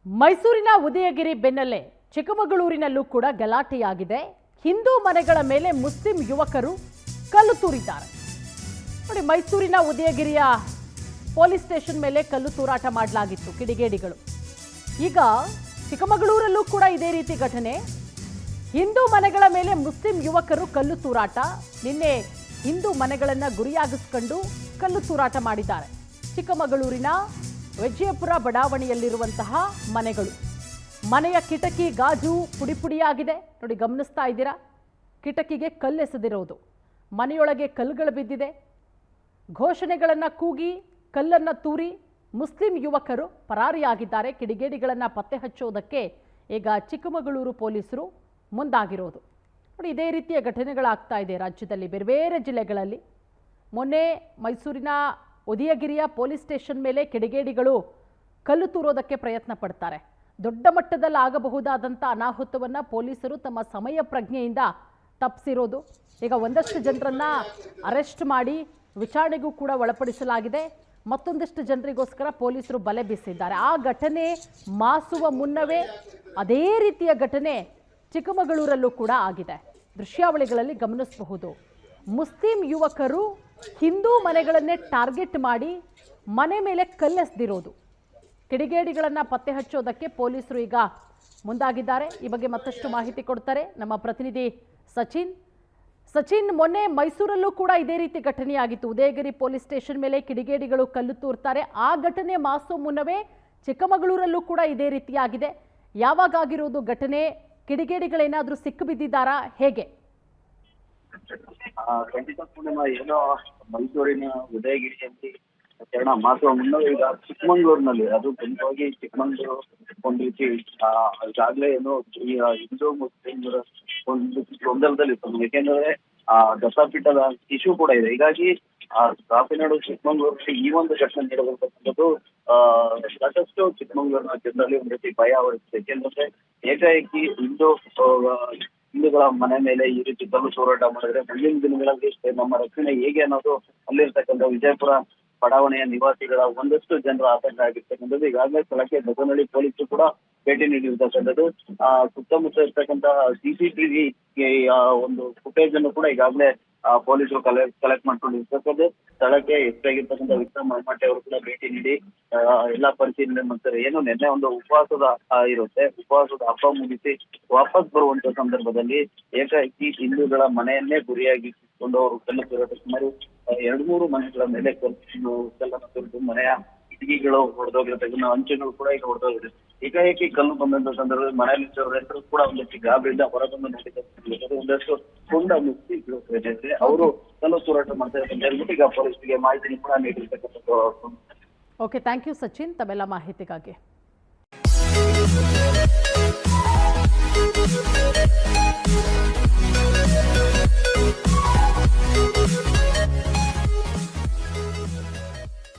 ಮೈಸೂರಿನ ಉದಯಗಿರಿ ಬೆನ್ನಲ್ಲೇ ಚಿಕ್ಕಮಗಳೂರಿನಲ್ಲೂ ಕೂಡ ಗಲಾಟೆಯಾಗಿದೆ. ಹಿಂದೂ ಮನೆಗಳ ಮೇಲೆ ಮುಸ್ಲಿಂ ಯುವಕರು ಕಲ್ಲು ತೂರಿದ್ದಾರೆ. ನೋಡಿ, ಮೈಸೂರಿನ ಉದಯಗಿರಿಯ ಪೊಲೀಸ್ ಸ್ಟೇಷನ್ ಮೇಲೆ ಕಲ್ಲು ತೂರಾಟ ಮಾಡಲಾಗಿತ್ತು ಕಿಡಿಗೇಡಿಗಳು. ಈಗ ಚಿಕ್ಕಮಗಳೂರಲ್ಲೂ ಕೂಡ ಇದೇ ರೀತಿ ಘಟನೆ. ಹಿಂದೂ ಮನೆಗಳ ಮೇಲೆ ಮುಸ್ಲಿಂ ಯುವಕರು ಕಲ್ಲು ತೂರಾಟ. ನಿನ್ನೆ ಹಿಂದೂ ಮನೆಗಳನ್ನು ಗುರಿಯಾಗಿಸಿಕೊಂಡು ಕಲ್ಲು ತೂರಾಟ ಮಾಡಿದ್ದಾರೆ. ಚಿಕ್ಕಮಗಳೂರಿನ ವಿಜಯಪುರ ಬಡಾವಣೆಯಲ್ಲಿರುವಂತಹ ಮನೆಗಳು. ಮನೆಯ ಕಿಟಕಿ ಗಾಜು ಪುಡಿ ಪುಡಿಯಾಗಿದೆ. ನೋಡಿ, ಗಮನಿಸ್ತಾ ಇದ್ದೀರಾ, ಕಿಟಕಿಗೆ ಕಲ್ಲೆಸೆದಿರೋದು, ಮನೆಯೊಳಗೆ ಕಲ್ಲುಗಳು ಬಿದ್ದಿದೆ. ಘೋಷಣೆಗಳನ್ನು ಕೂಗಿ ಕಲ್ಲನ್ನು ತೂರಿ ಮುಸ್ಲಿಂ ಯುವಕರು ಪರಾರಿಯಾಗಿದ್ದಾರೆ. ಕಿಡಿಗೇಡಿಗಳನ್ನು ಪತ್ತೆ ಹಚ್ಚೋದಕ್ಕೆ ಈಗ ಚಿಕ್ಕಮಗಳೂರು ಪೊಲೀಸರು ಮುಂದಾಗಿರೋದು. ನೋಡಿ, ಇದೇ ರೀತಿಯ ಘಟನೆಗಳಾಗ್ತಾ ಇದೆ ರಾಜ್ಯದಲ್ಲಿ ಬೇರೆ ಬೇರೆ ಜಿಲ್ಲೆಗಳಲ್ಲಿ. ಮೊನ್ನೆ ಮೈಸೂರಿನ ಉದಯಗಿರಿಯ ಪೊಲೀಸ್ ಸ್ಟೇಷನ್ ಮೇಲೆ ಕಿಡಿಗೇಡಿಗಳು ಕಲ್ಲು ತೂರೋದಕ್ಕೆ ಪ್ರಯತ್ನ ಪಡ್ತಾರೆ. ದೊಡ್ಡ ಮಟ್ಟದಲ್ಲಿ ಆಗಬಹುದಾದಂಥ ಅನಾಹುತವನ್ನು ಪೊಲೀಸರು ತಮ್ಮ ಸಮಯ ಪ್ರಜ್ಞೆಯಿಂದ ತಪ್ಪಿಸಿರೋದು. ಈಗ ಒಂದಷ್ಟು ಜನರನ್ನ ಅರೆಸ್ಟ್ ಮಾಡಿ ವಿಚಾರಣೆಗೂ ಕೂಡ ಒಳಪಡಿಸಲಾಗಿದೆ. ಮತ್ತೊಂದಷ್ಟು ಜನರಿಗೋಸ್ಕರ ಪೊಲೀಸರು ಬಲೆ ಬೀಸಿದ್ದಾರೆ. ಆ ಘಟನೆ ಮಾಸುವ ಮುನ್ನವೇ ಅದೇ ರೀತಿಯ ಘಟನೆ ಚಿಕ್ಕಮಗಳೂರಲ್ಲೂ ಕೂಡ ಆಗಿದೆ. ದೃಶ್ಯಾವಳಿಗಳಲ್ಲಿ ಗಮನಿಸಬಹುದು. ಮುಸ್ಲಿಂ ಯುವಕರು ಹಿಂದೂ ಮನೆಗಳನ್ನೇ ಟಾರ್ಗೆಟ್ ಮಾಡಿ ಮನೆ ಮೇಲೆ ಕಲ್ಲೆಸೆದಿರೋದು. ಕಿಡಿಗೇಡಿಗಳನ್ನು ಪತ್ತೆ ಹಚ್ಚೋದಕ್ಕೆ ಪೊಲೀಸರು ಈಗ ಮುಂದಾಗಿದ್ದಾರೆ. ಈ ಬಗ್ಗೆ ಮತ್ತಷ್ಟು ಮಾಹಿತಿ ಕೊಡ್ತಾರೆ ನಮ್ಮ ಪ್ರತಿನಿಧಿ ಸಚಿನ್. ಮೊನ್ನೆ ಮೈಸೂರಲ್ಲೂ ಕೂಡ ಇದೇ ರೀತಿ ಘಟನೆಯಾಗಿತ್ತು. ಉದಯಗಿರಿ ಪೊಲೀಸ್ ಸ್ಟೇಷನ್ ಮೇಲೆ ಕಿಡಿಗೇಡಿಗಳು ಕಲ್ಲು ತೂರ್ತಾರೆ. ಆ ಘಟನೆ ಮಾಸೋ ಮುನ್ನವೇ ಚಿಕ್ಕಮಗಳೂರಲ್ಲೂ ಕೂಡ ಇದೇ ರೀತಿಯಾಗಿದೆ. ಯಾವಾಗ ಆಗಿರೋದು ಘಟನೆ? ಕಿಡಿಗೇಡಿಗಳೇನಾದ್ರೂ ಸಿಕ್ಕು ಬಿದ್ದಿದ್ದಾರಾ? ಹೇಗೆ? ಖಂಡಿತ ಪೂರ್ಣಿಮಾ, ಏನೋ ಮೈಸೂರಿನ ಉದಯಗಿರಿಯಲ್ಲಿ ಪ್ರಕರಣ ಮಾತ್ರ ಮುನ್ನವೇ ಈಗ ಚಿಕ್ಕಮಂಗ್ಳೂರಿನಲ್ಲಿ, ಅದು ಪ್ರಮುಖವಾಗಿ ಚಿಕ್ಕಮಂಗ್ಳೂರು ಒಂದು ರೀತಿ ಈಗಾಗಲೇ ಏನೋ ಈ ಹಿಂದೂ ಮುಸ್ಲಿಮರ ಒಂದು ಗೊಂದಲದಲ್ಲಿ ಇತ್ತು. ಯಾಕೆಂದ್ರೆ ದತ್ತಾಪೀಠದ ಇಶ್ಯೂ ಕೂಡ ಇದೆ. ಹೀಗಾಗಿ ಕಾಫಿನಾಡು ಚಿಕ್ಕಮಂಗ್ಳೂರಲ್ಲಿ ಈ ಒಂದು ಘಟನೆ ನಡೆದಿರ್ತಕ್ಕಂಥದ್ದು ಸಾಕಷ್ಟು ಚಿಕ್ಕಮಂಗ್ಳೂರಿನ ಜನರಲ್ಲಿ ಒಂದು ರೀತಿ ಭಯ ಆವರಿಸಿದೆ. ಯಾಕೆಂದ್ರೆ ಏಕಾಏಕಿ ಹಿಂದೂಗಳ ಮನೆ ಮೇಲೆ ಈ ರೀತಿ ಕಲ್ಲು ತೂರಾಟ ಮಾಡಿದ್ರೆ ಮುಂದಿನ ದಿನಗಳಲ್ಲಿ ನಮ್ಮ ರಕ್ಷಣೆ ಹೇಗೆ ಅನ್ನೋದು ಅಲ್ಲಿರ್ತಕ್ಕಂಥ ವಿಜಯಪುರ ಬಡಾವಣೆಯ ನಿವಾಸಿಗಳ ಒಂದಷ್ಟು ಜನರ ಆತಂಕ ಆಗಿರ್ತಕ್ಕಂಥದ್ದು. ಈಗಾಗಲೇ ಸ್ಥಳಕ್ಕೆ ಬಸವನಹಳ್ಳಿ ಪೊಲೀಸರು ಕೂಡ ಭೇಟಿ ನೀಡಿರ್ತಕ್ಕಂಥದ್ದು. ಸುತ್ತಮುತ್ತ ಇರ್ತಕ್ಕಂಥ CCTV ಒಂದು ಫುಟೇಜ್ ಅನ್ನು ಕೂಡ ಈಗಾಗಲೇ ಪೊಲೀಸರು ಕಲೆಕ್ಟ್ ಮಾಡ್ಕೊಂಡಿರ್ತಕ್ಕಂಥದ್ದು. ಸ್ಥಳಕ್ಕೆ ಹೆಚ್ಚಾಗಿರ್ತಕ್ಕಂಥ ವಿಕ್ರಮ್ ಮಮ್ಮಟ್ಟೆ ಅವರು ಕೂಡ ಭೇಟಿ ನೀಡಿ ಎಲ್ಲಾ ಪರಿಶೀಲನೆ ಮಾಡ್ತಾರೆ. ಏನು ನಿನ್ನೆ ಒಂದು ಉಪವಾಸದ ಇರುತ್ತೆ, ಉಪವಾಸದ ಹಬ್ಬ ಮುಗಿಸಿ ವಾಪಸ್ ಬರುವಂತ ಸಂದರ್ಭದಲ್ಲಿ ಏಕಾಏಕಿ ಹಿಂದೂಗಳ ಮನೆಯನ್ನೇ ಗುರಿಯಾಗಿಸಿಕೊಂಡು ಅವರು ಕಲ್ಲು ತೂರಾಟ ಸುಮಾರು 2-3 ಮನೆಗಳ ಮೇಲೆ ಕಲ್ಲನ್ನು ತುರಿದು ಮನೆಯ ಕಿಟಕಿಗಳು ಹೊಡೆದೋಗಿರ್ತಕ್ಕಂಥ ಹಂಚುಗಳು ಕೂಡ ಈಗ ಹೊಡೆದೋಗಿದೆ. ಏಕಾಏಕಿ ಕಲ್ಲು ಬಂದಂತ ಸಂದರ್ಭದಲ್ಲಿ ಮನೆಯಲ್ಲಿ ಎಲ್ಲರೂ ಕೂಡ ಒಂದಷ್ಟು ಗಾಬರಿಯಿಂದ ಹೊರಬಂದು ನೋಡಿದ್ದಾರೆ. ಒಂದಷ್ಟು ಕೊಂಡ ಮುಕ್ತಿ ಅವರು ಕಲ್ಲು ತೂರಾಟ ಮಾಡ್ತಾ ಇರ್ತಾರೆ. ಈಗ ಪೊಲೀಸರಿಗೆ ಮಾಹಿತಿ ಕೂಡ ನೀಡಿರ್ತಕ್ಕಂಥದ್ದು. ಓಕೆ, ಥ್ಯಾಂಕ್ ಯು ಸಚಿನ್ ತಮ್ಮೆಲ್ಲ ಮಾಹಿತಿಗಾಗಿ.